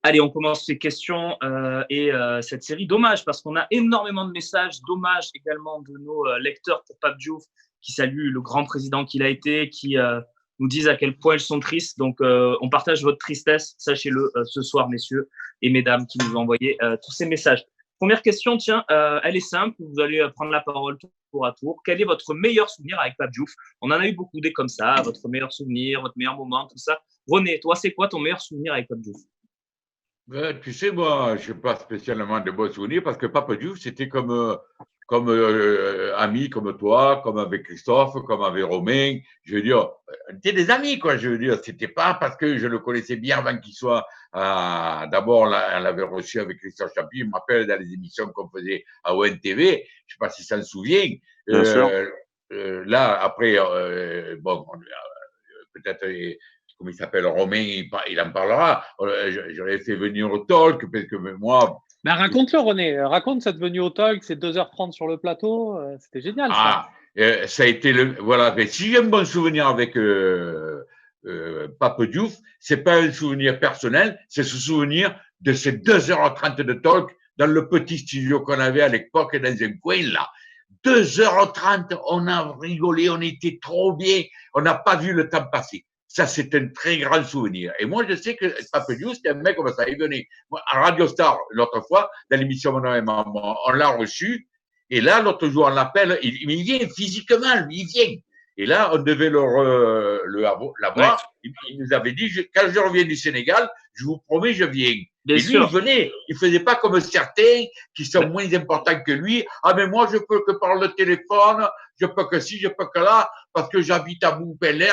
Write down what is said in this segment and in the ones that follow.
Allez, on commence ces questions et cette série. Dommage, parce qu'on a énormément de messages. Dommage également de nos lecteurs pour Pape Diouf, qui saluent le grand président qu'il a été, qui nous disent à quel point ils sont tristes. Donc, on partage votre tristesse, sachez-le, ce soir, messieurs et mesdames qui nous ont envoyé tous ces messages. Première question, tiens, elle est simple. Vous allez prendre la parole tour à tour. Quel est votre meilleur souvenir avec Pape Diouf? On en a eu beaucoup des comme ça. Votre meilleur souvenir, votre meilleur moment, tout ça. René, toi, c'est quoi ton meilleur souvenir avec Pape Diouf? Tu sais, moi, je n'ai pas spécialement de bons souvenirs parce que Pape Diouf, c'était comme ami, comme toi, comme avec Christophe, comme avec Romain. Je veux dire, on était des amis, quoi. Je veux dire, c'était pas parce que je le connaissais bien avant qu'il soit. D'abord, on l'avait reçu avec Christophe Chapuis. Je me rappelle dans les émissions qu'on faisait à ONTV. Je ne sais pas si ça se souvient. Bien sûr. Là, après, bon, peut-être. Comment il s'appelle, Romain, il en parlera. J'aurais fait venir au talk, parce que moi. Ben, raconte-le, René. Raconte cette venue au talk, c'est 2h30 sur le plateau. C'était génial, ça. Ça a été voilà. Mais si j'ai un bon souvenir avec Pape Diouf, c'est pas un souvenir personnel, c'est ce souvenir de ces 2h30 de talk dans le petit studio qu'on avait à l'époque dans un coin là. 2h30, on a rigolé, on était trop bien, on n'a pas vu le temps passer. Ça, c'est un très grand souvenir. Et moi, je sais que Pape Diouf, c'était un mec comme ça. Il venait à Radio Star, l'autre fois, dans l'émission Mon nom et Maman, on l'a reçu. Et là, l'autre jour, on l'appelle. Il vient physiquement, lui, il vient. Et là, on devait l'avoir. Il nous avait dit, quand je reviens du Sénégal, je vous promets, je viens. Bien et lui, sûr. il venait. Il faisait pas comme certains qui sont moins importants que lui. Ah, mais moi, je peux que par le téléphone, je peux que ci, je peux que là, parce que j'habite à Montpellier.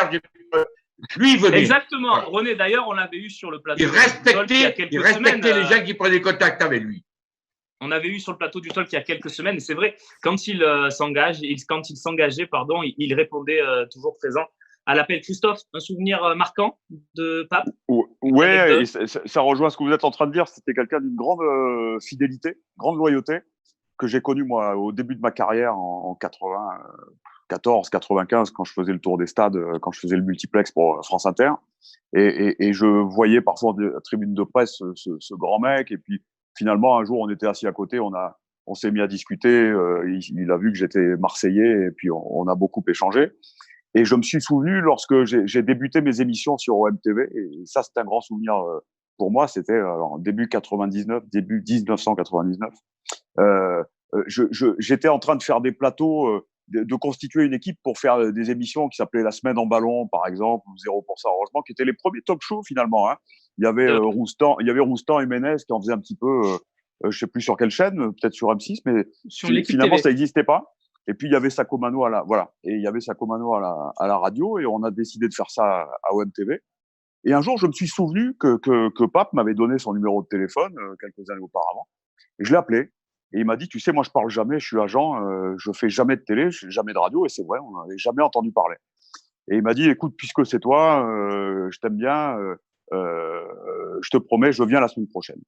Lui, il venait. Exactement. Ouais. René, d'ailleurs, on l'avait eu sur le plateau. Il respectait les gens qui prenaient contact avec lui. On avait eu sur le plateau du talk il y a quelques semaines. Et c'est vrai, quand il s'engageait, il répondait toujours présent à l'appel. Christophe, un souvenir marquant de Pape? Ouais, ça rejoint ce que vous êtes en train de dire. C'était quelqu'un d'une grande fidélité, grande loyauté, que j'ai connu, moi, au début de ma carrière en 94, 95, quand je faisais le tour des stades, quand je faisais le multiplex pour France Inter. Et je voyais parfois de la tribune de presse ce grand mec. Et puis, finalement, un jour, on était assis à côté, on s'est mis à discuter. Il a vu que j'étais Marseillais et puis on a beaucoup échangé. Et je me suis souvenu lorsque j'ai débuté mes émissions sur OMTV, et ça, c'est un grand souvenir pour moi. C'était début 1999. J'étais en train de faire des plateaux, de constituer une équipe pour faire des émissions qui s'appelaient La Semaine en Ballon, par exemple, ou 0% Arrangement, qui étaient les premiers talk shows finalement. Hein. Il y avait Roustan et Ménez qui en faisaient un petit peu, je sais plus sur quelle chaîne, peut-être sur M6, mais finalement ça n'existait pas. Et puis il y avait Sacomano à la radio, et on a décidé de faire ça à OMTV. Et un jour, je me suis souvenu que Pape m'avait donné son numéro de téléphone quelques années auparavant, et je l'ai appelé. Et il m'a dit, tu sais, moi je parle jamais, je suis agent, je fais jamais de télé, je fais jamais de radio, et c'est vrai, on n'avait jamais entendu parler. Et il m'a dit, écoute, puisque c'est toi, je t'aime bien, je te promets, je viens la semaine prochaine.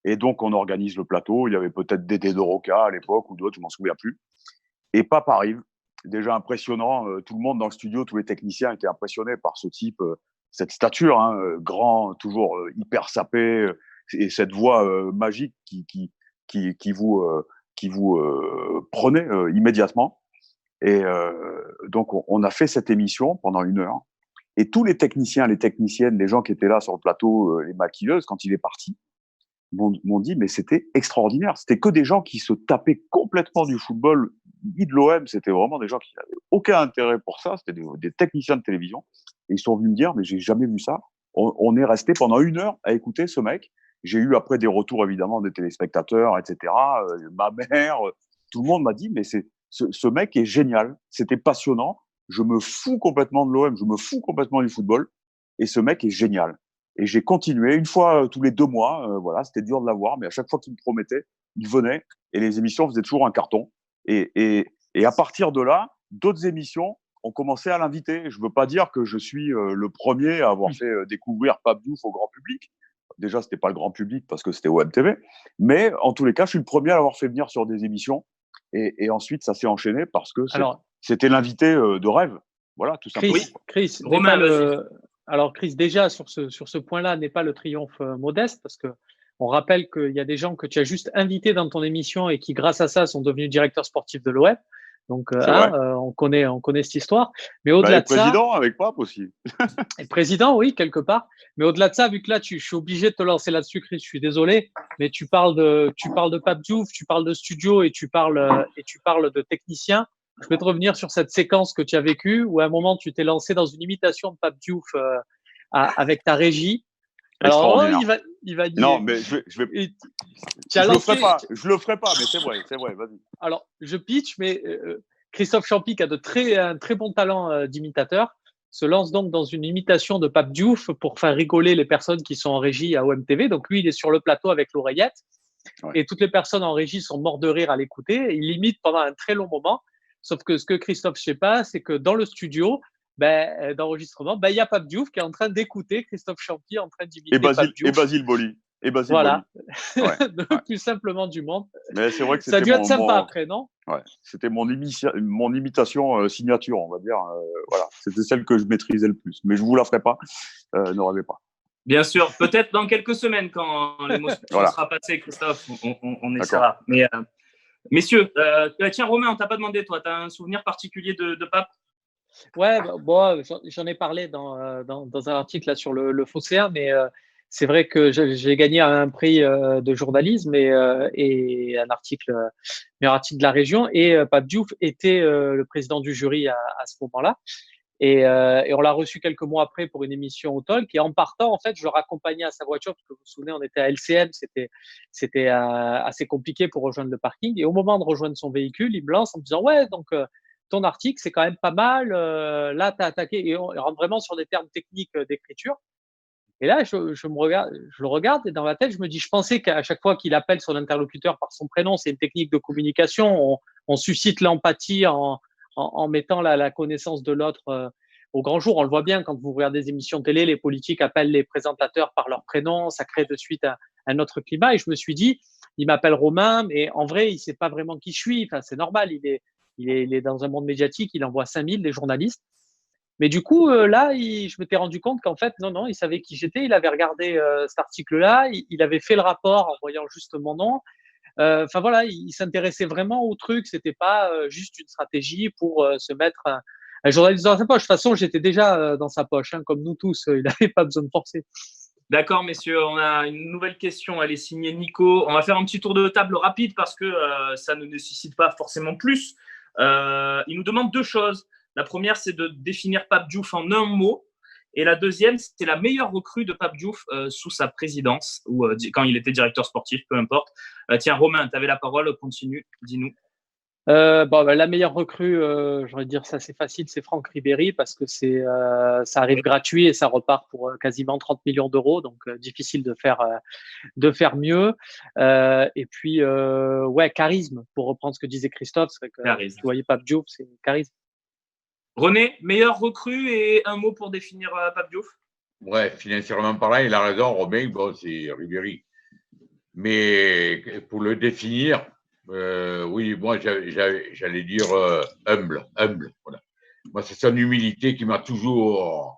Et donc on organise le plateau. Il y avait peut-être Dédé de Roca à l'époque ou d'autres, je m'en souviens plus. Et Pape arrive, déjà impressionnant. Tout le monde dans le studio, tous les techniciens étaient impressionnés par ce type, cette stature, hein, grand, toujours hyper sapé, et cette voix magique qui vous prenait immédiatement. Et donc on a fait cette émission pendant 1 heure. Et tous les techniciens, les techniciennes, les gens qui étaient là sur le plateau, les maquilleuses, quand il est parti, m'ont dit, mais c'était extraordinaire. C'était que des gens qui se tapaient complètement du football, ni de l'OM. C'était vraiment des gens qui n'avaient aucun intérêt pour ça. C'était des techniciens de télévision. Et ils sont venus me dire, mais j'ai jamais vu ça. On est resté pendant 1 heure à écouter ce mec. J'ai eu après des retours, évidemment, des téléspectateurs, etc. Ma mère, tout le monde m'a dit, mais ce mec est génial. C'était passionnant. Je me fous complètement de l'OM. Je me fous complètement du football. Et ce mec est génial. Et j'ai continué, une fois tous les 2 mois, voilà, c'était dur de l'avoir, mais à chaque fois qu'il me promettait, il venait, et les émissions faisaient toujours un carton. Et à partir de là, d'autres émissions ont commencé à l'inviter. Je veux pas dire que je suis le premier à avoir fait découvrir Pape Diouf au grand public. Déjà, c'était pas le grand public parce que c'était OMTV, mais en tous les cas, je suis le premier à l'avoir fait venir sur des émissions. Et ensuite, ça s'est enchaîné parce que c'était l'invité de rêve. Voilà, tout simplement. Chris, Romain, Alors, Chris, déjà, sur ce point-là, n'est pas le triomphe modeste, parce que on rappelle qu'il y a des gens que tu as juste invités dans ton émission et qui, grâce à ça, sont devenus directeurs sportifs de l'OM. Donc, on connaît cette histoire. Mais au-delà de ça, président avec Pape aussi. et président, oui, quelque part. Mais au-delà de ça, vu que là, je suis obligé de te lancer là-dessus, Chris, je suis désolé, mais tu parles de Pape Diouf, tu parles de studio et tu parles de technicien. Je vais te revenir sur cette séquence que tu as vécue où à un moment, tu t'es lancé dans une imitation de Pape Diouf avec ta régie. Alors, il va dire. Non, mais je le ferai pas, mais c'est vrai, vas-y. Alors, je pitch, mais Christophe Champy, qui a un très bon talent d'imitateur, se lance donc dans une imitation de Pape Diouf pour faire rigoler les personnes qui sont en régie à OMTV. Donc, lui, il est sur le plateau avec l'oreillette et toutes les personnes en régie sont mortes de rire à l'écouter. Il imite pendant un très long moment. Sauf que ce que Christophe ne sait pas, c'est que dans le studio, d'enregistrement, il y a Pape Diouf qui est en train d'écouter Christophe Champy en train d'imiter Pape Diouf. Et Basile Boli. Voilà, le plus simplement du monde. Mais c'est vrai que ça a dû être sympa après, non? Ouais, c'était mon imitation signature, on va dire. Voilà, c'était celle que je maîtrisais le plus. Mais je vous la ferai pas, ne rêvez pas. Bien sûr, peut-être dans quelques semaines quand l'émotion sera passée, Christophe, on essaiera. Mais messieurs, tiens Romain, on t'a pas demandé, toi, tu as un souvenir particulier de Pape? Ouais, j'en ai parlé dans un article là sur le Phocéen, mais c'est vrai que j'ai gagné un prix de journalisme et un article, meilleur article de la région. Et Pape Diouf était le président du jury à ce moment-là. Et on l'a reçu quelques mois après pour une émission au Talk. Et en partant, en fait, je le raccompagnais à sa voiture, parce que vous vous souvenez, on était à LCM, c'était assez compliqué pour rejoindre le parking. Et au moment de rejoindre son véhicule, il me lance en me disant « Ouais, donc ton article, c'est quand même pas mal. Là, tu as attaqué. » Et on rentre vraiment sur des termes techniques d'écriture. Et là, je le regarde et dans ma tête, je me dis, je pensais qu'à chaque fois qu'il appelle son interlocuteur par son prénom, c'est une technique de communication. On suscite l'empathie en mettant la connaissance de l'autre au grand jour. On le voit bien quand vous regardez des émissions de télé, les politiques appellent les présentateurs par leur prénom, ça crée de suite un autre climat. Et je me suis dit, il m'appelle Romain, mais en vrai, il sait pas vraiment qui je suis. Enfin, c'est normal, il est dans un monde médiatique, il envoie 5000 des journalistes. Mais du coup, là, je m'étais rendu compte qu'en fait, non, il savait qui j'étais. Il avait regardé cet article-là. Il avait fait le rapport en voyant juste mon nom. Enfin voilà, il s'intéressait vraiment au truc. C'était pas juste une stratégie pour se mettre un journaliste dans sa poche. De toute façon, j'étais déjà dans sa poche, hein, comme nous tous. Il n'avait pas besoin de forcer. D'accord, messieurs, on a une nouvelle question. Elle est signée Nico. On va faire un petit tour de table rapide parce que ça ne nécessite pas forcément plus. Il nous demande deux choses. La première, c'est de définir Pape Diouf en un mot. Et la deuxième, c'est la meilleure recrue de Pape Diouf sous sa présidence ou quand il était directeur sportif, peu importe. Tiens, Romain, tu avais la parole. Continue, dis-nous. La meilleure recrue, j'aurais dire ça, c'est facile, c'est Franck Ribéry parce que ça arrive gratuit et ça repart pour quasiment 30 millions d'euros. Donc, difficile de faire mieux. Et puis, charisme, pour reprendre ce que disait Christophe. C'est vrai que tu voyais Pape Diouf, c'est charisme. René, meilleure recrue et un mot pour définir Pape Diouf? Ouais, financièrement parlant, il a raison, Romain, c'est Ribéry. Mais pour le définir, oui, moi, j'allais dire humble. Voilà. Moi, c'est son humilité qui m'a toujours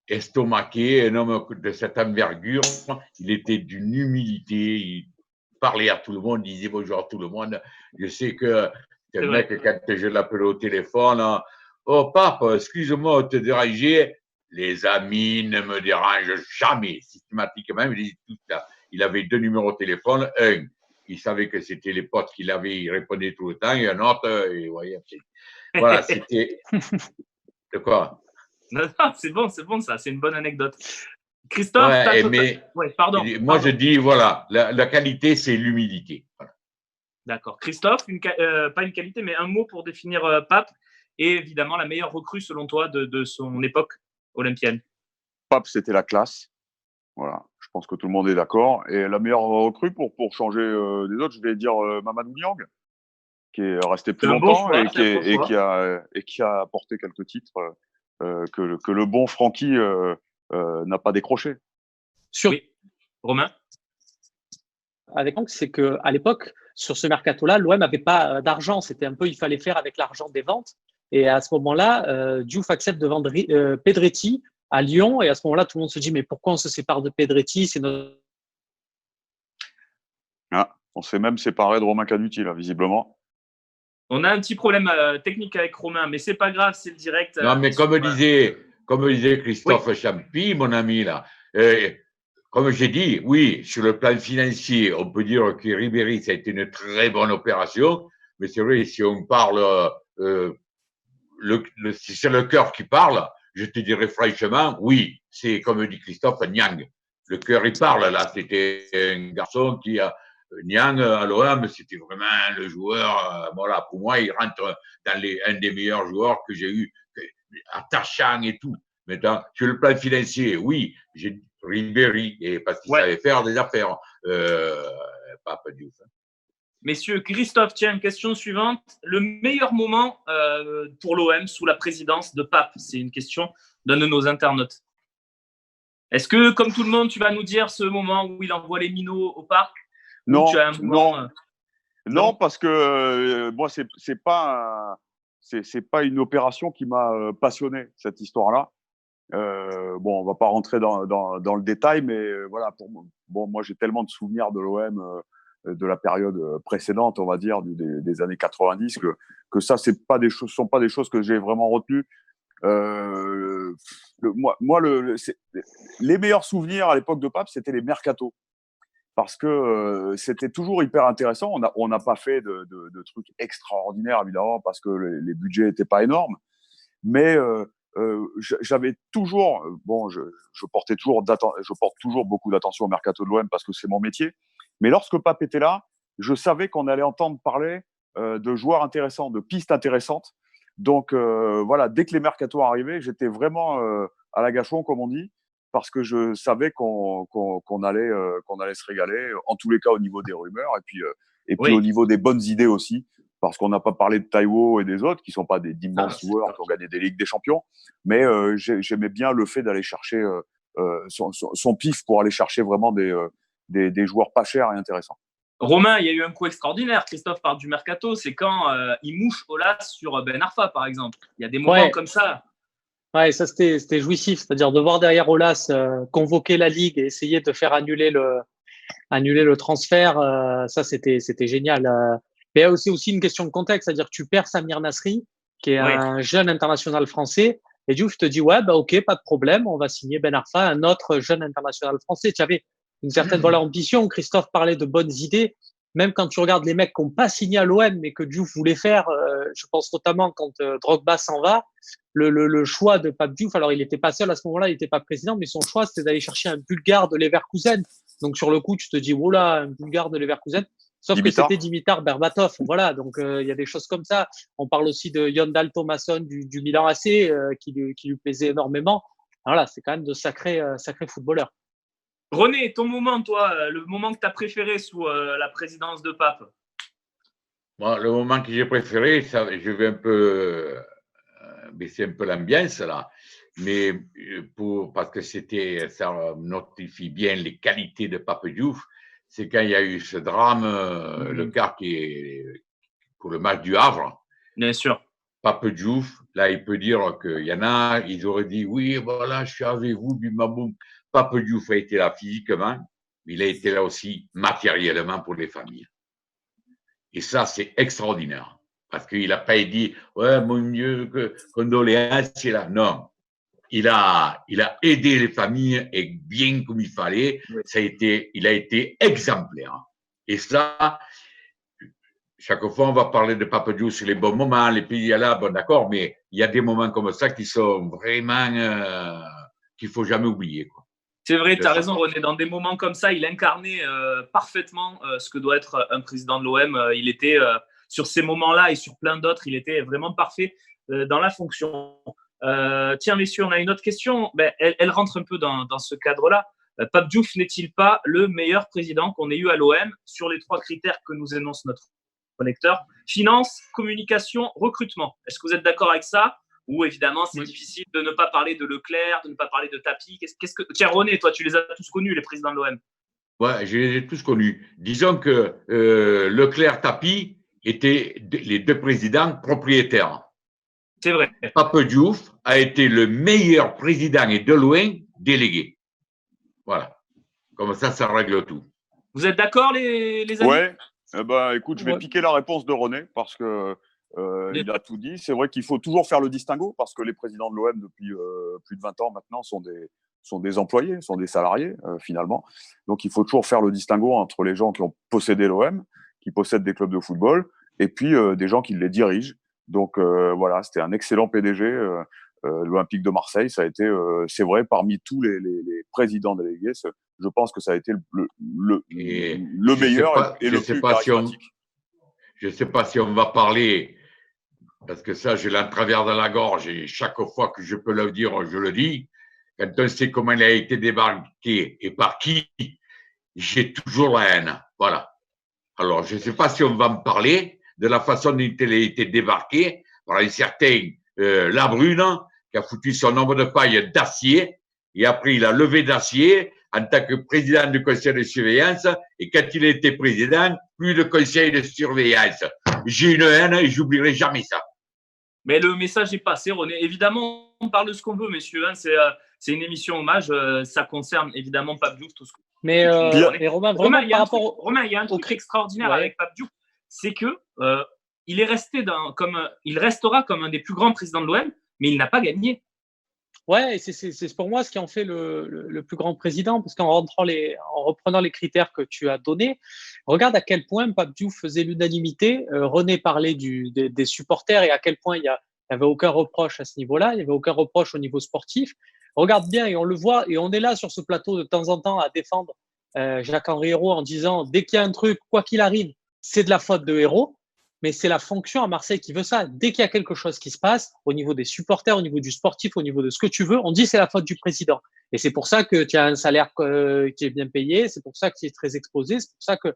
estomaqué. Un homme de cette envergure, il était d'une humilité, il parlait à tout le monde, il disait bonjour à tout le monde. Je sais que c'est un mec, quand je l'appelais au téléphone, oh, Pape, excuse-moi de te déranger. Les amis ne me dérangent jamais, systématiquement. Il avait deux numéros de téléphone. Un, il savait que c'était les potes qu'il avait, il répondait tout le temps. Et un autre, voilà, c'était… De quoi? Non, c'est bon, ça. C'est une bonne anecdote. Christophe, pardon. Moi, je dis, voilà, la qualité, c'est l'humilité. Voilà. D'accord. Christophe, pas une qualité, mais un mot pour définir Pape. Et évidemment, la meilleure recrue, selon toi, de son époque olympienne. Pape, c'était la classe. Voilà, je pense que tout le monde est d'accord. Et la meilleure recrue, pour changer des autres, je vais dire Mamadou Niang, qui est resté plus longtemps et qui a apporté quelques titres que le bon Francky n'a pas décroché. Oui. Romain? Avec Franck, c'est qu'à l'époque, sur ce mercato-là, l'OM n'avait pas d'argent. C'était un peu, il fallait faire avec l'argent des ventes. Et à ce moment-là, Diouf accepte de vendre Pedretti à Lyon. Et à ce moment-là, tout le monde se dit, mais pourquoi on se sépare de Pedretti? C'est notre… Ah, on s'est même séparé de Romain Canuti, là, visiblement. On a un petit problème technique avec Romain, mais c'est pas grave, c'est le direct. Non, mais comme disait Christophe Champy, mon ami, là, comme j'ai dit, oui, sur le plan financier, on peut dire que Ribéry, ça a été une très bonne opération, mais c'est vrai, si on parle, si c'est le cœur qui parle, je te dirais franchement, oui, c'est comme dit Christophe, Niang. Le cœur, il parle, là, c'était un garçon qui a, Niang à l'OM, c'était vraiment le joueur, voilà, pour moi, il rentre dans un des meilleurs joueurs que j'ai eu, attachant et tout. Maintenant, sur le plan financier, oui, j'ai Ribéry, et parce qu'il savait faire des affaires, Pape Diouf. Messieurs, Christophe, tiens, question suivante. Le meilleur moment pour l'OM sous la présidence de Pape? C'est une question d'un de nos internautes. Est-ce que, comme tout le monde, tu vas nous dire ce moment où il envoie les minots au parc? Non, non, parce que moi, c'est pas une opération qui m'a passionné, cette histoire-là. Bon, on va pas rentrer dans le détail, mais voilà, moi, j'ai tellement de souvenirs de l'OM de la période précédente, on va dire, des années 90, que ça, sont pas des choses que j'ai vraiment retenues. Les meilleurs souvenirs à l'époque de Pape, c'était les mercatos. Parce que c'était toujours hyper intéressant. On n'a pas fait de trucs extraordinaires, évidemment, parce que les budgets n'étaient pas énormes. Mais j'avais toujours, je porte toujours beaucoup d'attention au mercato de l'OM parce que c'est mon métier. Mais lorsque Pape était là, je savais qu'on allait entendre parler de joueurs intéressants, de pistes intéressantes. Donc voilà, dès que les mercatos arrivaient, j'étais vraiment à la gâchon, comme on dit, parce que je savais qu'on allait se régaler, en tous les cas au niveau des rumeurs, et puis au niveau des bonnes idées aussi, parce qu'on n'a pas parlé de Taiwo et des autres, qui ne sont pas d'immenses joueurs qui ont gagné des Ligues des Champions, mais j'aimais bien le fait d'aller chercher son pif pour aller chercher vraiment des joueurs pas chers et intéressants. Romain, il y a eu un coup extraordinaire. Christophe parle du mercato, c'est quand il mouche Olas sur Ben Arfa, par exemple. Il y a des moments comme ça. Ouais, ça c'était jouissif, c'est-à-dire de voir derrière Olas convoquer la Ligue et essayer de faire annuler le transfert, ça c'était génial. Mais il y a aussi une question de contexte, c'est-à-dire que tu perds Samir Nasri, qui est un jeune international français, et Diouf te dit ok, pas de problème, on va signer Ben Arfa, un autre jeune international français. Tu avais une certaine ambition. Christophe parlait de bonnes idées. Même quand tu regardes les mecs qui n'ont pas signé à l'OM, mais que Diouf voulait faire, je pense notamment quand Drogba s'en va, le choix de Pape Diouf, alors il n'était pas seul à ce moment-là, il n'était pas président, mais son choix, c'était d'aller chercher un Bulgare de Leverkusen. Donc sur le coup, tu te dis, un Bulgare de Leverkusen. Sauf que c'était Dimitar Berbatov. Voilà, donc il y a des choses comme ça. On parle aussi de Yondal Thomasson du Milan AC, qui lui plaisait énormément. Voilà, c'est quand même de sacrés footballeurs. René, ton moment, toi, le moment que tu as préféré sous la présidence de Pape? Moi, le moment que j'ai préféré, je vais un peu baisser un peu l'ambiance là, mais parce que ça notifie bien les qualités de Pape Diouf, c'est quand il y a eu ce drame, le cas qui est pour le match du Havre. Bien sûr. Pape Diouf, là, il peut dire qu'il y en a, ils auraient dit oui, voilà, je suis avec vous, bimaboum. Pape Diouf a été là physiquement, mais il a été là aussi matériellement pour les familles. Et ça, c'est extraordinaire. Parce qu'il n'a pas dit, ouais, mon Dieu, condoléances, c'est là. Non. Il a aidé les familles et bien comme il fallait. Il a été exemplaire. Et ça, chaque fois, on va parler de Pape Diouf sur les bons moments, les pays là, bon, d'accord, mais il y a des moments comme ça qui sont vraiment, qu'il ne faut jamais oublier, quoi. C'est vrai, tu as raison, René. Dans des moments comme ça, il incarnait parfaitement ce que doit être un président de l'OM. Il était, sur ces moments-là et sur plein d'autres, il était vraiment parfait dans la fonction. Tiens, messieurs, on a une autre question. Elle rentre un peu dans ce cadre-là. Pape Diouf n'est-il pas le meilleur président qu'on ait eu à l'OM sur les 3 critères que nous énonce notre lecteur? Finance, communication, recrutement. Est-ce que vous êtes d'accord avec ça? Ou évidemment, c'est difficile de ne pas parler de Leclerc, de ne pas parler de Tapie. Tiens, René, toi, tu les as tous connus, les présidents de l'OM. Ouais, je les ai tous connus. Disons que Leclerc, Tapie étaient les 2 présidents propriétaires. C'est vrai. Pape Diouf a été le meilleur président et de loin délégué. Voilà. Comme ça règle tout. Vous êtes d'accord, les amis? Ouais. Écoute, je vais piquer la réponse de René parce que il a tout dit. C'est vrai qu'il faut toujours faire le distinguo parce que les présidents de l'OM depuis plus de 20 ans maintenant sont des employés, sont des salariés finalement. Donc il faut toujours faire le distinguo entre les gens qui ont possédé l'OM, qui possèdent des clubs de football, et puis des gens qui les dirigent. Donc voilà, c'était un excellent PDG. L'Olympique de Marseille, ça a été, c'est vrai, parmi tous les présidents délégués, je pense que ça a été le meilleur et le plus charismatique. Je ne sais pas si on va parler, parce que ça, j'ai l'en travers de la gorge et chaque fois que je peux le dire, je le dis. Quand on sait comment il a été débarqué et par qui, j'ai toujours la haine. Voilà. Alors, je ne sais pas si on va me parler de la façon dont il a été débarqué par un certain Labrune, qui a foutu son nombre de paille d'acier, et après il a levé d'acier en tant que président du conseil de surveillance, et quand il était président, plus de conseil de surveillance. J'ai une haine et j'oublierai jamais ça. Mais le message est passé, René. Évidemment, on parle de ce qu'on veut, messieurs. Hein. C'est une émission hommage. Ça concerne évidemment Pape Diouf, tout ce que mais Romain, vraiment, Romain, il y a un truc extraordinaire avec Pape Diouf, c'est que il restera comme un des plus grands présidents de l'OM, mais il n'a pas gagné. Ouais, c'est pour moi ce qui en fait le plus grand président, parce qu'en reprenant les critères que tu as donnés, regarde à quel point Pape Diouf faisait l'unanimité. René parlait des supporters et à quel point il n'y avait aucun reproche à ce niveau-là, il n'y avait aucun reproche au niveau sportif. Regarde bien et on le voit, et on est là sur ce plateau de temps en temps à défendre Jacques-Henri Hérault en disant dès qu'il y a un truc, quoi qu'il arrive, c'est de la faute de Hérault. Mais c'est la fonction à Marseille qui veut ça. Dès qu'il y a quelque chose qui se passe, au niveau des supporters, au niveau du sportif, au niveau de ce que tu veux, on dit c'est la faute du président. Et c'est pour ça que tu as un salaire qui est bien payé, c'est pour ça que tu es très exposé, c'est pour ça que,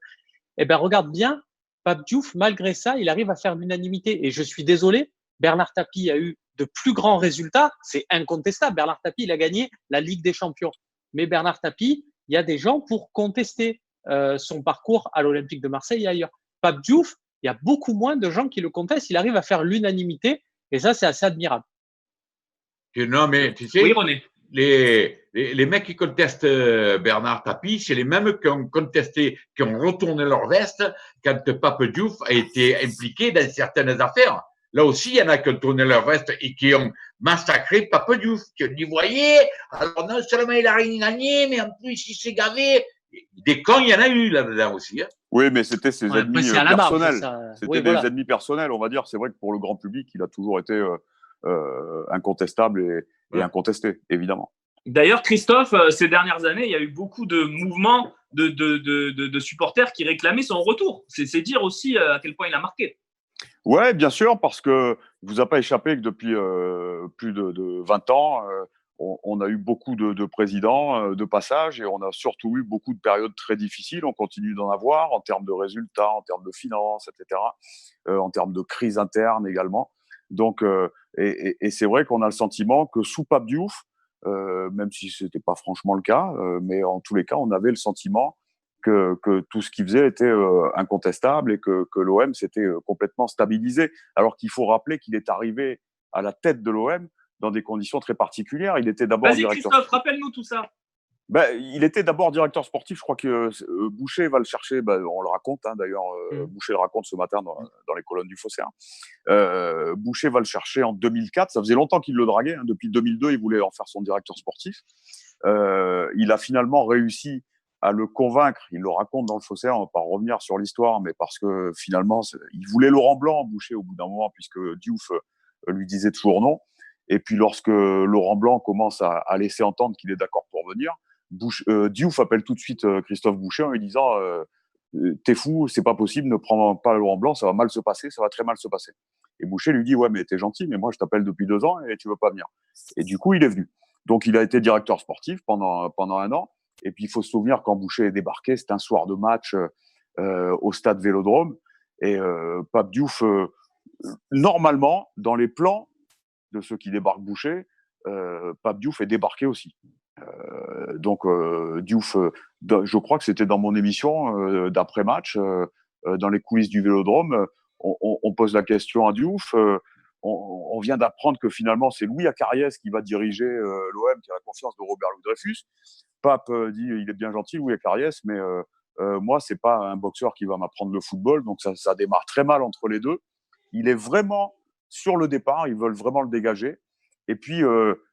regarde bien, Pape Diouf, malgré ça, il arrive à faire l'unanimité. Et je suis désolé, Bernard Tapie a eu de plus grands résultats, c'est incontestable. Bernard Tapie, il a gagné la Ligue des Champions. Mais Bernard Tapie, il y a des gens pour contester son parcours à l'Olympique de Marseille et ailleurs. Pape Diouf, il y a beaucoup moins de gens qui le contestent. Il arrive à faire l'unanimité et ça, c'est assez admirable. Non, mais tu sais, oui, René. Les mecs qui contestent Bernard Tapie, c'est les mêmes qui ont contesté, qui ont retourné leur veste quand Pape Diouf a été impliqué dans certaines affaires. Là aussi, il y en a qui ont tourné leur veste et qui ont massacré Pape Diouf, qui ont dit, voyez, alors non seulement il a rien gagné, mais en plus il s'est gavé. Des cons, il y en a eu là-dedans aussi. Hein. Oui, mais c'était ses ennemis personnels. C'était des ennemis personnels, on va dire. C'est vrai que pour le grand public, il a toujours été incontestable et incontesté, évidemment. D'ailleurs, Christophe, ces dernières années, il y a eu beaucoup de mouvements de supporters qui réclamaient son retour. C'est dire aussi à quel point il a marqué. Oui, bien sûr, parce que il ne vous a pas échappé que depuis plus de 20 ans, on a eu beaucoup de présidents de passage et on a surtout eu beaucoup de périodes très difficiles. On continue d'en avoir en termes de résultats, en termes de finances, etc., en termes de crise interne également. Donc, et c'est vrai qu'on a le sentiment que sous Pape Diouf, même si ce n'était pas franchement le cas, mais en tous les cas, on avait le sentiment que tout ce qu'il faisait était incontestable et que l'OM s'était complètement stabilisé. Alors qu'il faut rappeler qu'il est arrivé à la tête de l'OM dans des conditions très particulières. Il était d'abord directeur. Vas-y Christophe, rappelle-nous tout ça. Il était d'abord directeur sportif. Je crois que Boucher va le chercher. On le raconte d'ailleurs. Boucher le raconte ce matin dans les colonnes du Phocéen. Boucher va le chercher en 2004. Ça faisait longtemps qu'il le draguait. Depuis 2002, il voulait en faire son directeur sportif. Il a finalement réussi à le convaincre. Il le raconte dans le Phocéen. On ne va pas revenir sur l'histoire, mais parce que finalement, il voulait Laurent Blanc, Boucher, au bout d'un moment, puisque Diouf lui disait toujours non. Et puis, lorsque Laurent Blanc commence à laisser entendre qu'il est d'accord pour venir, Diouf appelle tout de suite Christophe Boucher en lui disant t'es fou, c'est pas possible, ne prends pas Laurent Blanc, ça va mal se passer, ça va très mal se passer. Et Boucher lui dit ouais, mais t'es gentil, mais moi je t'appelle depuis 2 ans et tu veux pas venir. Et du coup, il est venu. Donc, il a été directeur sportif pendant 1 an. Et puis, il faut se souvenir quand Boucher est débarqué, c'était un soir de match au stade Vélodrome. Et Pape Diouf, normalement, dans les plans de ceux qui débarquent Boucher, Pape Diouf est débarqué aussi. Donc Diouf, je crois que c'était dans mon émission d'après-match, dans les coulisses du Vélodrome, on pose la question à Diouf, on vient d'apprendre que finalement, c'est Louis Acariès qui va diriger l'OM, qui a la confiance de Robert Louis Dreyfus. Pape dit il est bien gentil, Louis Acariès, mais moi, c'est pas un boxeur qui va m'apprendre le football. Donc, ça démarre très mal entre les deux. Il est vraiment sur le départ. Ils veulent vraiment le dégager. Et puis,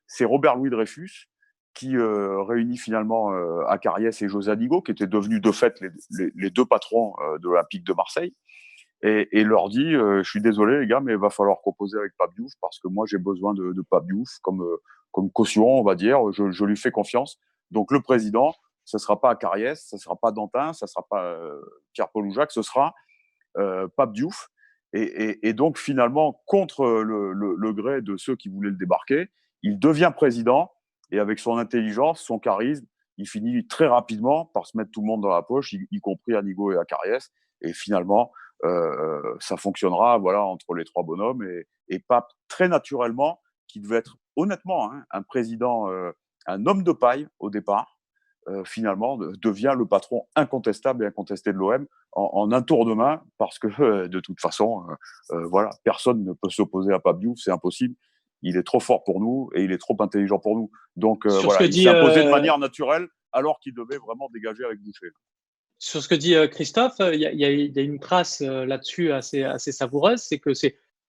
c'est Robert Louis Dreyfus qui réunit finalement Acariès et José Anigo, qui étaient devenus de fait les deux patrons de l'Olympique de Marseille. Et leur dit je suis désolé les gars, mais il va falloir composer avec Pape Diouf parce que moi j'ai besoin de Pape Diouf comme caution, on va dire. Je lui fais confiance. Donc le président, ce sera pas Acariès, ce sera pas Dantin, ce sera pas Pierre-Paul Oujac, ce sera Pape Diouf. Et donc finalement, contre le gré de ceux qui voulaient le débarquer, il devient président et avec son intelligence, son charisme, il finit très rapidement par se mettre tout le monde dans la poche, y compris Anigo et Acariès. Et finalement, ça fonctionnera voilà, entre les trois bonhommes et Pape, très naturellement, qui devait être honnêtement un président, un homme de paille au départ, finalement, devient le patron incontestable et incontesté de l'OM en un tour de main, parce que de toute façon, voilà, personne ne peut s'opposer à Pape Diouf, c'est impossible. Il est trop fort pour nous et il est trop intelligent pour nous. Donc voilà, il s'est imposé de manière naturelle, alors qu'il devait vraiment dégager avec Boucher. Sur ce que dit Christophe, il y a une trace là-dessus assez savoureuse, c'est que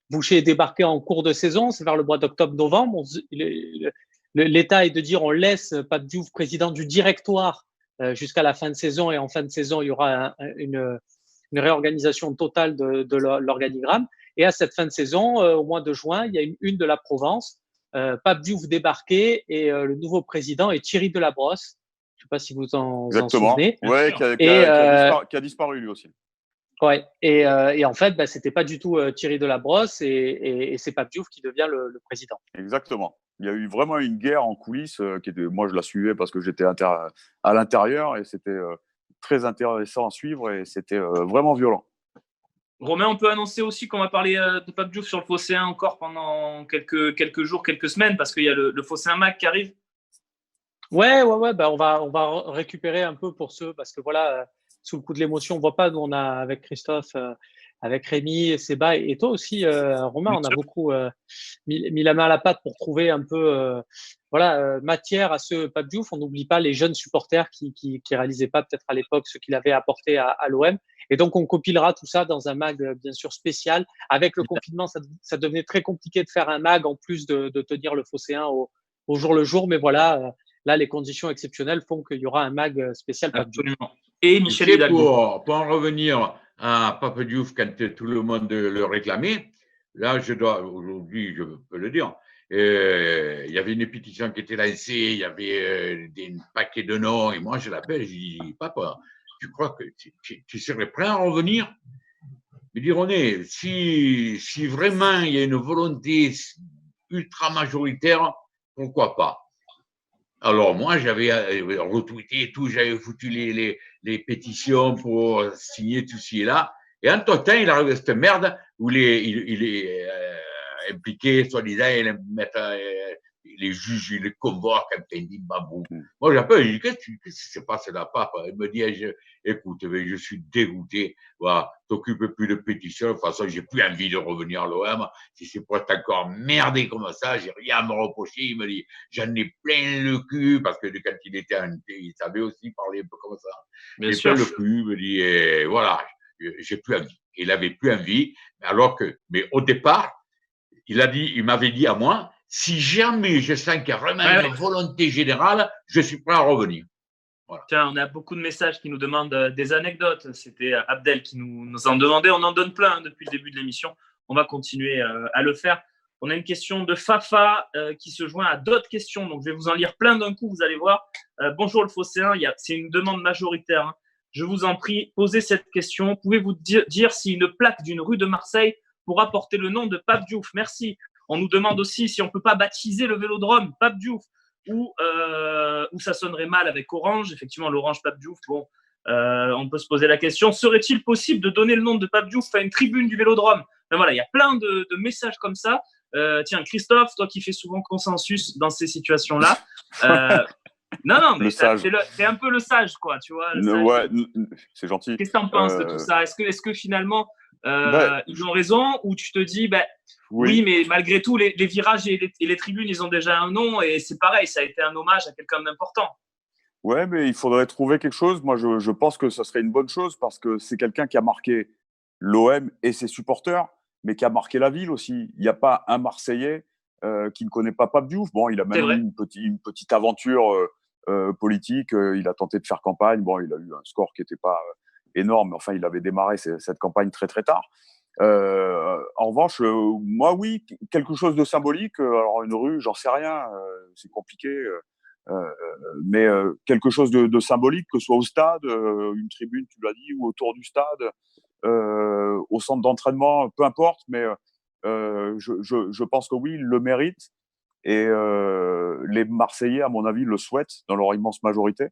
Boucher est débarqué en cours de saison, c'est vers le mois d'octobre-novembre. L'état est de dire on laisse Pape Diouf président du directoire jusqu'à la fin de saison, et en fin de saison, il y aura une réorganisation totale de l'organigramme. Et à cette fin de saison, au mois de juin, il y a une une de la Provence, Pape Diouf débarqué, et le nouveau président est Thierry Delabrosse. Je ne sais pas si vous en souvenez. Oui, qui a disparu lui aussi. Ouais. Et en fait, c'était pas du tout Thierry Delabrosse, et c'est Pape Diouf qui devient le président. Exactement. Il y a eu vraiment une guerre en coulisses moi je la suivais parce que j'étais à l'intérieur et c'était très intéressant à suivre et c'était vraiment violent. Romain, on peut annoncer aussi qu'on va parler de Pape Diouf sur le Phocéen encore pendant quelques jours, quelques semaines, parce qu'il y a le Phocéen Mag qui arrive. Ouais, on va récupérer un peu pour ceux, parce que voilà, sous le coup de l'émotion, on voit pas, nous on a avec Christophe, avec Rémi, Séba et toi aussi, Romain, on a beaucoup mis la main à la pâte pour trouver un peu matière à ce Pape Diouf. On n'oublie pas les jeunes supporters qui réalisaient pas peut-être à l'époque ce qu'il avait apporté à l'OM. Et donc on compilera tout ça dans un mag bien sûr spécial. Avec le confinement, ça devenait très compliqué de faire un mag en plus de tenir le Phocéen au jour le jour. Mais voilà, là les conditions exceptionnelles font qu'il y aura un mag spécial Pape Diouf. Absolument. Et Michel Hidalgo. Pour en revenir à Pape Diouf, quand tout le monde le réclamait, là, aujourd'hui, je peux le dire, il y avait une pétition qui était lancée, il y avait un paquet de noms, et moi, je l'appelle, je dis, papa, tu crois que tu serais prêt à revenir? Il dit, René, si vraiment il y a une volonté ultra majoritaire, pourquoi pas? Alors, moi, j'avais retweeté et tout, j'avais foutu les pétitions pour signer tout ci et là. Et entre-temps, il arrive à cette merde où il est impliqué, soi-disant, les juges, ils le convoquent quand il dit babou. Moi, j'appelle, je dis, qu'est-ce qui se passe là, papa? Il me dit, écoute, je suis dégoûté. Voilà, t'occupes plus de pétitions. De toute façon, j'ai plus envie de revenir à l'OM. Si c'est pour être encore merdé comme ça, j'ai rien à me reprocher. Il me dit, j'en ai plein le cul, parce que quand il était il savait aussi parler un peu comme ça. J'ai plein le cul, il me dit, voilà, j'ai plus envie. Il avait plus envie, mais au départ, il m'avait dit à moi, si jamais je sens qu'il y a vraiment une volonté générale, je suis prêt à revenir. Voilà. Tiens, on a beaucoup de messages qui nous demandent des anecdotes. C'était Abdel qui nous en demandait. On en donne plein depuis le début de l'émission. On va continuer à le faire. On a une question de Fafa qui se joint à d'autres questions. Donc, je vais vous en lire plein d'un coup, vous allez voir. Bonjour le Phocéen, c'est une demande majoritaire. Hein. Je vous en prie, posez cette question. Pouvez-vous dire si une plaque d'une rue de Marseille pourra porter le nom de Pape Diouf? Merci. On nous demande aussi si on ne peut pas baptiser le vélodrome Pape Diouf, ou ça sonnerait mal avec Orange. Effectivement, l'Orange Pape Diouf, bon, on peut se poser la question. Serait-il possible de donner le nom de Pape Diouf à une tribune du vélodrome? Ben voilà, il y a plein de messages comme ça. Tiens, Christophe, toi qui fais souvent consensus dans ces situations-là. Non, mais t'es un peu le sage, quoi, tu vois. Ouais, c'est gentil. Qu'est-ce que t'en penses de tout ça? Est-ce que finalement, ils ont raison, ou tu te dis, oui, mais malgré tout, les virages et les tribunes, ils ont déjà un nom, et c'est pareil, ça a été un hommage à quelqu'un d'important. Ouais, mais il faudrait trouver quelque chose. Moi, je pense que ça serait une bonne chose parce que c'est quelqu'un qui a marqué l'OM et ses supporters, mais qui a marqué la ville aussi. Il n'y a pas un Marseillais qui ne connaît pas Pape Diouf. Bon, il a même eu une petite aventure politique. Il a tenté de faire campagne. Bon, il a eu un score qui n'était pas énorme, mais enfin, il avait démarré cette campagne très, très tard. En revanche, moi, oui, quelque chose de symbolique. Alors, une rue, j'en sais rien. C'est compliqué. Mais quelque chose de symbolique, que ce soit au stade, une tribune, tu l'as dit, ou autour du stade, au centre d'entraînement, peu importe, mais je pense que oui, il le mérite. Et les Marseillais, à mon avis, le souhaitent dans leur immense majorité.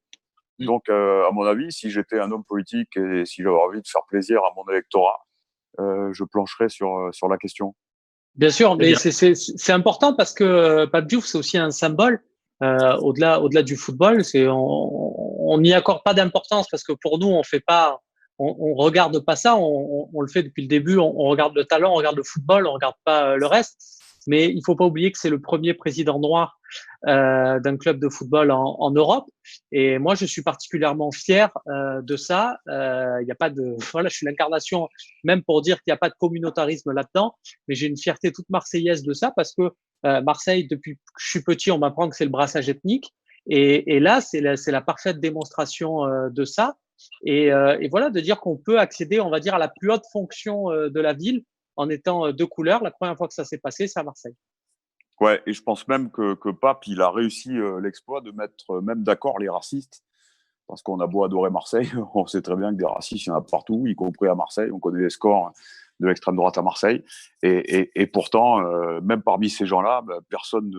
Donc, à mon avis, si j'étais un homme politique et si j'avais envie de faire plaisir à mon électorat, je plancherais sur la question. Bien sûr, mais c'est important parce que Pape Diouf, c'est aussi un symbole. Au-delà du football, on n'y accorde pas d'importance parce que pour nous, on regarde pas ça, on le fait depuis le début, on regarde le talent, on regarde le football, on regarde pas le reste. Mais il faut pas oublier que c'est le premier président noir d'un club de football en Europe. Et moi, je suis particulièrement fier de ça. Il y a pas de, voilà, je suis l'incarnation, même pour dire qu'il n'y a pas de communautarisme là-dedans. Mais j'ai une fierté toute marseillaise de ça parce que Marseille, depuis que je suis petit, on m'apprend que c'est le brassage ethnique. Et là, c'est la parfaite démonstration de ça. Et voilà, de dire qu'on peut accéder, on va dire, à la plus haute fonction de la ville en étant de couleur. La première fois que ça s'est passé, c'est à Marseille. Ouais, et je pense même que Pape, il a réussi l'exploit de mettre même d'accord les racistes. Parce qu'on a beau adorer Marseille, on sait très bien que des racistes, il y en a partout, y compris à Marseille. On connaît les scores de l'extrême droite à Marseille. Et pourtant, même parmi ces gens-là, personne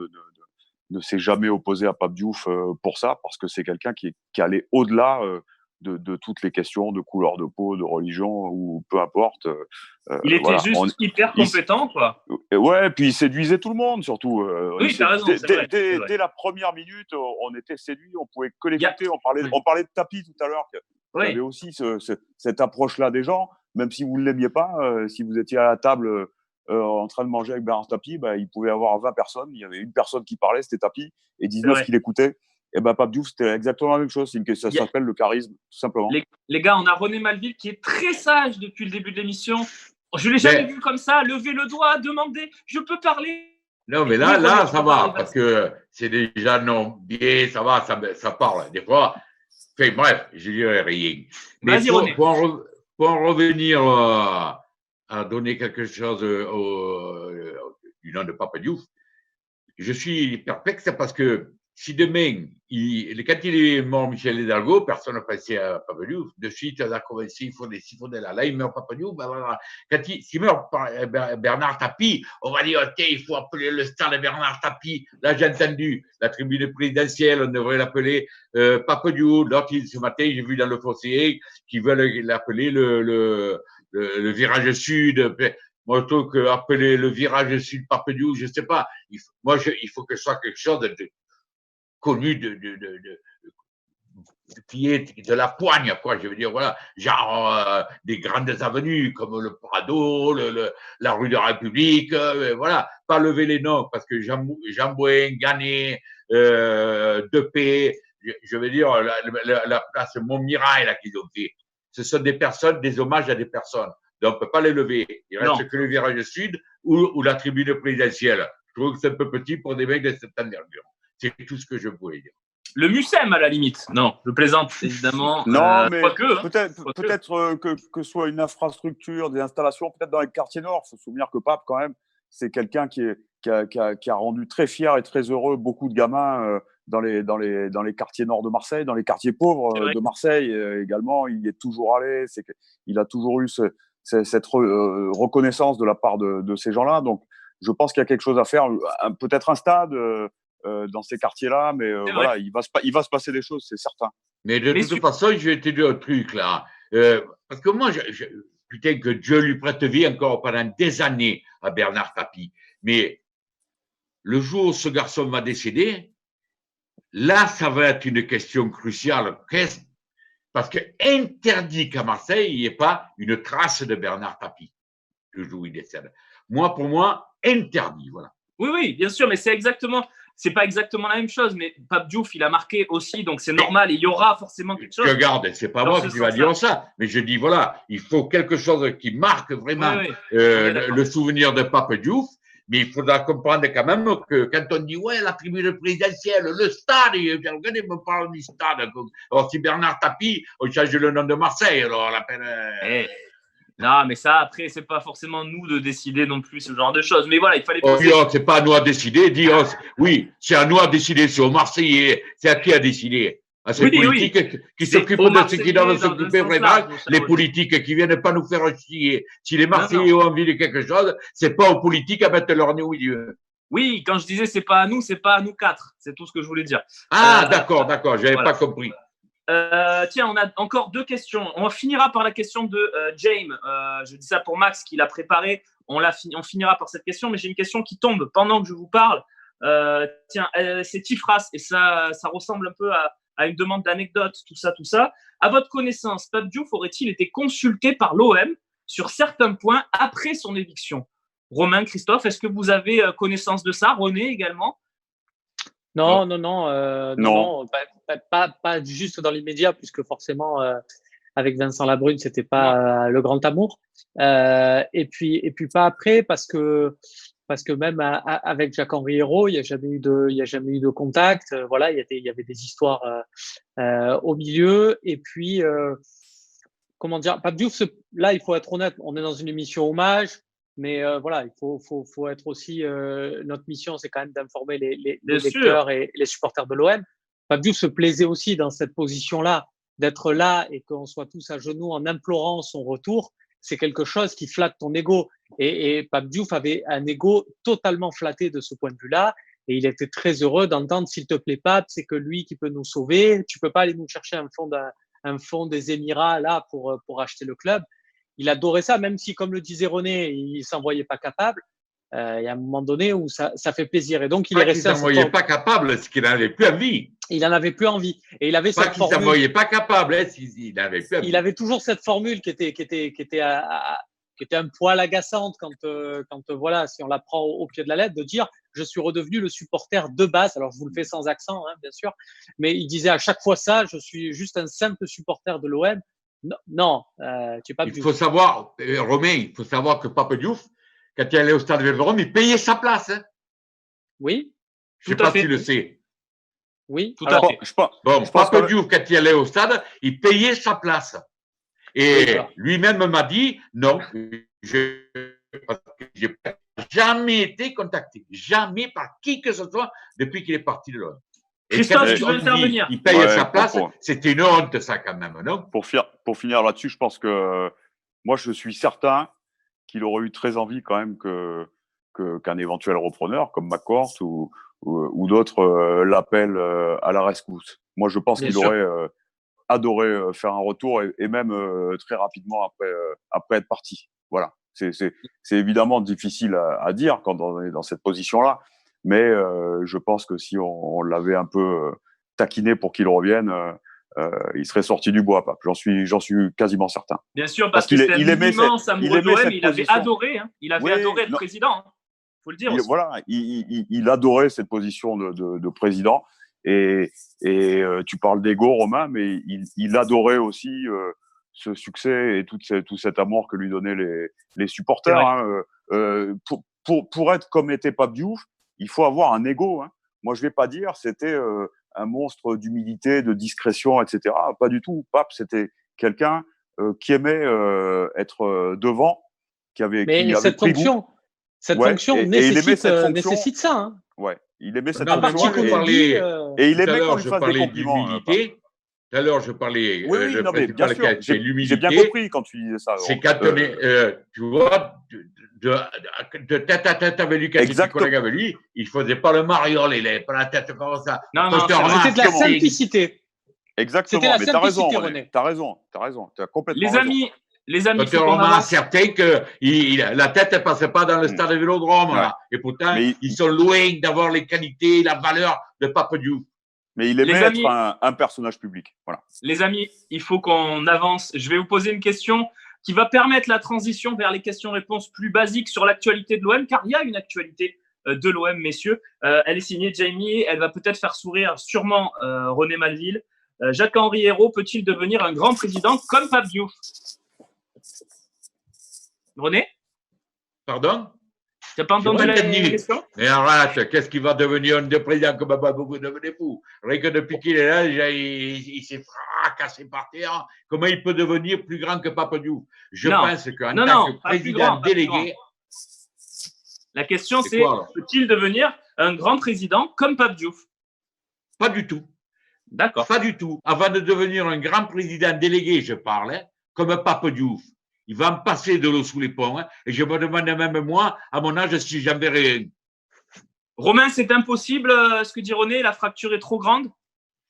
ne s'est jamais opposé à Pape Diouf pour ça, parce que c'est quelqu'un qui allait au-delà de toutes les questions de couleur de peau, de religion, ou peu importe. Il était juste hyper compétent, quoi. Ouais, puis il séduisait tout le monde, surtout. Oui, t'as raison, c'est vrai. Dès la première minute, on était séduit, on pouvait que l'écouter. On parlait de Tapi tout à l'heure. Il y avait aussi cette approche-là des gens, même si vous ne l'aimiez pas, si vous étiez à la table en train de manger avec Bernard Tapie, il pouvait y avoir 20 personnes, il y avait une personne qui parlait, c'était Tapie, et 19 qui l'écoutaient. Et Pape Diouf, c'était exactement la même chose. Ça s'appelle le charisme, tout simplement. Les gars, on a René Malville qui est très sage depuis le début de l'émission. Je ne l'ai jamais vu comme ça, lever le doigt, demander « je peux parler ». Non, mais là, ça va, parce que c'est déjà non bien, ça va, ça parle. Des fois, bref, je dirais rien. Mais pour en revenir à donner quelque chose du nom de Pape Diouf, je suis perplexe parce que si demain, quand il est mort, Michel Hidalgo, personne n'a pensé à Pape Diouf. De suite, on a commencé, il faut des là. Là, il meurt Pape Diouf. Quand il meurt Bernard Tapie, on va dire, OK, il faut appeler le stade de Bernard Tapie. Là, j'ai entendu la tribune présidentielle, on devrait l'appeler Pape Diouf. L'autre, ce matin, j'ai vu dans le fossé qu'ils veulent l'appeler le virage sud. Moi, je trouve qu'appeler le virage sud Pape Diouf, je ne sais pas. Il faut que ce soit quelque chose de connu qui est de la poigne, quoi. Je veux dire, voilà, genre des grandes avenues comme le Prado, la rue de la République, voilà, pas lever les noms parce que Jambouin, Ganet, Depay, je veux dire, la place Montmirail là qu'ils ont fait. Ce sont des personnes, des hommages à des personnes. Donc, on ne peut pas les lever. Il reste que le virage sud ou la tribune présidentielle. Je trouve que c'est un peu petit pour des mecs de cette envergure. C'est tout ce que je pouvais dire. Le Mucem, à la limite. Non, je plaisante, évidemment. Non, mais peut-être que soit une infrastructure, des installations, peut-être dans les quartiers nord. Il faut se souvenir que Pape, quand même, c'est quelqu'un qui a rendu très fier et très heureux beaucoup de gamins dans les quartiers nord de Marseille, dans les quartiers pauvres de Marseille également. Il y est toujours allé. Il a toujours eu cette reconnaissance de la part de ces gens-là. Donc, je pense qu'il y a quelque chose à faire. Peut-être un stade dans ces quartiers-là, mais voilà, il va se passer des choses, c'est certain. Mais de toute façon, je vais te dire un truc là. Parce que moi, putain, que Dieu lui prête vie encore pendant des années à Bernard Tapie. Mais le jour où ce garçon va décéder, là, ça va être une question cruciale. Parce que interdit qu'à Marseille, il n'y ait pas une trace de Bernard Tapie. le jour où il décède. Moi, pour moi, interdit, voilà. Oui, bien sûr, mais c'est pas exactement la même chose, mais Pape Diouf, il a marqué aussi, donc c'est normal, et il y aura forcément quelque chose. Regarde, c'est pas moi qui va dire ça, mais je dis, voilà, il faut quelque chose qui marque vraiment le souvenir de Pape Diouf, mais il faudra comprendre quand même que quand on dit, ouais, la tribune présidentielle, le stade, regardez, me parle du stade. Alors, si Bernard Tapie, on change le nom de Marseille, alors on l'appelle. Non, mais ça, après, c'est pas forcément nous de décider non plus ce genre de choses. Mais voilà, il fallait poser. C'est pas à nous à décider. Oui, c'est à nous à décider. C'est aux Marseillais. C'est à qui à décider? À ces politiques qui s'occupent de ce qui doivent s'occuper vraiment. Les politiques qui viennent pas nous faire chier. Si les Marseillais ont envie de quelque chose, c'est pas aux politiques à mettre leur nez au milieu. Oui, quand je disais c'est pas à nous quatre. C'est tout ce que je voulais dire. Ah, d'accord. J'avais pas compris. Tiens, on a encore 2 questions. On finira par la question de James. Je dis ça pour Max qui l'a préparé. On finira par cette question, mais j'ai une question qui tombe pendant que je vous parle. C'est Tifras et ça ressemble un peu à une demande d'anecdote, tout ça. À votre connaissance, Pape Diouf aurait-il été consulté par l'OM sur certains points après son éviction? Romain, Christophe, est-ce que vous avez connaissance de ça? René également? Non, pas juste dans l'immédiat, puisque forcément, avec Vincent Labrune, c'était pas le grand amour. Et puis pas après, parce que même avec Jacques-Henri Hérault, il y a jamais eu de contact. Voilà, il y avait des histoires au milieu. Et puis, comment dire, Pape Diouf, là, il faut être honnête, on est dans une émission hommage. Mais voilà, il faut être aussi. Notre mission, c'est quand même d'informer les lecteurs et les supporters de l'OM. Pape Diouf se plaisait aussi dans cette position-là, d'être là et qu'on soit tous à genoux en implorant son retour. C'est quelque chose qui flatte ton ego. Et Pape Diouf avait un ego totalement flatté de ce point de vue-là. Et il était très heureux d'entendre, s'il te plaît, Pape, c'est que lui qui peut nous sauver. Tu peux pas aller nous chercher un fonds des Émirats là pour acheter le club. Il adorait ça, même si, comme le disait René, il s'en voyait pas capable. Il y a un moment donné où ça fait plaisir. Et donc, il est resté. Il s'en voyait pas capable, c'est qu'il n'en avait plus envie. Il en avait plus envie. Et il avait cette formule. S'en voyait pas capable, il avait plus envie. Il avait toujours cette formule qui était un poil agaçante quand voilà, si on la prend au pied de la lettre, de dire je suis redevenu le supporter de base. Alors, je vous le fais sans accent, hein, bien sûr. Mais il disait à chaque fois ça, je suis juste un simple supporter de l'OM. Non, tu es pas. Il faut savoir, Romain, il faut savoir que Pape Diouf, quand il allait au stade Vélodrome, il payait sa place. Hein. Oui. Je ne sais pas si tu le sais. Oui, tout à fait. Bon, Pape Diouf, quand il allait au stade, il payait sa place. Et lui-même m'a dit non, je n'ai jamais été contacté, jamais par qui que ce soit depuis qu'il est parti de l'OM. Christophe, tu veux intervenir? Il paye sa place, c'était une honte, ça, quand même, non? Pour finir là-dessus, je pense que moi, je suis certain qu'il aurait eu très envie, quand même, qu'un éventuel repreneur, comme McCourt ou d'autres, l'appelle à la rescousse. Moi, je pense qu'il aurait adoré faire un retour et même très rapidement après être parti. Voilà. C'est évidemment difficile à dire quand on est dans cette position-là. Mais je pense que si on l'avait un peu taquiné pour qu'il revienne, il serait sorti du bois, Pape. J'en suis quasiment certain. Bien sûr, parce que c'est un immense amoureux de l'OM. Il avait adoré, hein. Il avait adoré être président. Il faut le dire aussi. Voilà, il adorait cette position de président. Et tu parles d'ego, Romain, mais il adorait aussi ce succès et tout cet amour que lui donnaient les supporters. Hein. Pour être comme était Pape Diouf, il faut avoir un ego. Hein. Moi, je vais pas dire c'était un monstre d'humilité, de discrétion, etc. Pas du tout. Pape, c'était quelqu'un qui aimait être devant, qui avait cette fonction, nécessite ça. Hein. Ouais, il aimait cette fonction. Et il aimait qu'on lui fasse des compliments. Tout à l'heure, je parlais bien sûr, j'ai bien compris quand tu disais ça. C'est quand on est, tu vois, de tête à tête avec lui, quand il était collègue avec lui, il ne faisait pas le mariole, il n'avait pas la tête comme ça. Non, c'était de la simplicité. Exactement, mais tu as raison, René. Tu as raison, tu as complètement raison. Les amis, tu remarques certain que la tête ne passait pas dans le stade de Vélodrome, là. Et pourtant, ils sont loin d'avoir les qualités, la valeur de Pape Diouf. Mais il aimait être un personnage public. Voilà. Les amis, il faut qu'on avance. Je vais vous poser une question. qui va permettre la transition vers les questions-réponses plus basiques sur l'actualité de l'OM, car il y a une actualité de l'OM, messieurs. Elle est signée Jamie, elle va peut-être faire sourire sûrement René Malville. Jacques-Henri Hérault peut-il devenir un grand président comme Pape Diouf? René? Pardon? Tu n'as pas entendu la question? Mais arrête, qu'est-ce qu'il va devenir un président comme beaucoup devenez fou? Rien que depuis qu'il est là, il s'est fracassé par terre. Comment il peut devenir plus grand que Pape Diouf? Je pense qu'en tant que président délégué. La question, c'est peut-il devenir un grand président comme Pape Diouf? Pas du tout. D'accord. Pas du tout. Avant de devenir un grand président délégué, je parle, comme Pape Diouf. Il va me passer de l'eau sous les ponts. Et je me demande même moi, à mon âge, si j'en verrai un. Romain, c'est impossible, ce que dit René, la fracture est trop grande?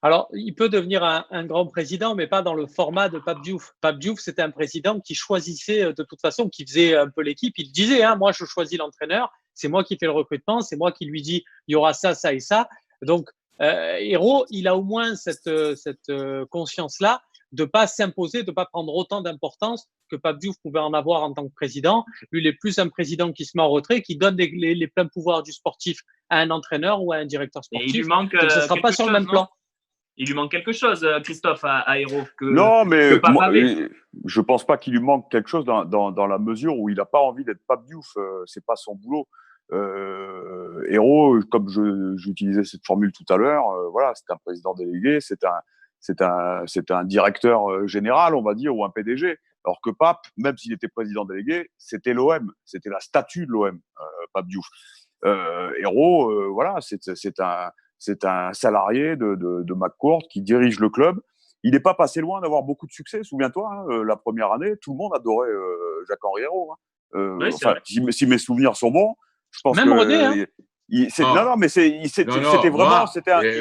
Alors, il peut devenir un grand président, mais pas dans le format de Pape Diouf. Pape Diouf, c'était un président qui choisissait de toute façon, qui faisait un peu l'équipe. Il disait, moi, je choisis l'entraîneur, c'est moi qui fais le recrutement, c'est moi qui lui dis, il y aura ça, ça et ça. Donc, Hérault, il a au moins cette conscience-là de pas s'imposer, de pas prendre autant d'importance que Pape Diouf pouvait en avoir en tant que président. Lui, il est plus un président qui se met en retrait, qui donne les pleins pouvoirs du sportif à un entraîneur ou à un directeur sportif. Et il lui manque, donc, ce ne sera pas sur le même plan. Il lui manque quelque chose, Christophe, à Hérault. Non, mais je pense pas qu'il lui manque quelque chose dans la mesure où il n'a pas envie d'être Pape Diouf. C'est pas son boulot. Hérault, comme j'utilisais cette formule tout à l'heure, voilà, c'est un président délégué, c'est un directeur général, on va dire, ou un PDG. Alors que Pape, même s'il était président délégué, c'était l'OM, c'était la statue de l'OM, Pape Diouf. Hérault, voilà, c'est un salarié de McCourt qui dirige le club. Il n'est pas passé loin d'avoir beaucoup de succès. Souviens-toi, la première année, tout le monde adorait Jacques-Henri Hérault. Oui, si mes souvenirs sont bons, je pense même que René, non, mais c'était vraiment.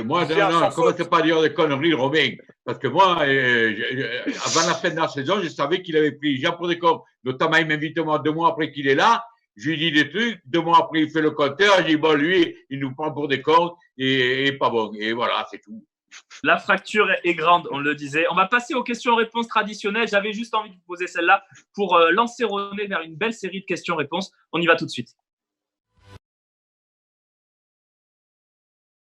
Moi, non, commencez pas à dire des conneries, Romain. Parce que moi, avant la fin de la saison, je savais qu'il avait pris Jean pour des cons. Notamment, il m'invite moi 2 mois après qu'il est là. Je lui dis des trucs. 2 mois après, il fait le compteur. Je dis, bon, lui, il nous prend pour des cons et pas bon. Et voilà, c'est tout. La fracture est grande, on le disait. On va passer aux questions-réponses traditionnelles. J'avais juste envie de vous poser celle-là pour lancer René vers une belle série de questions-réponses. On y va tout de suite.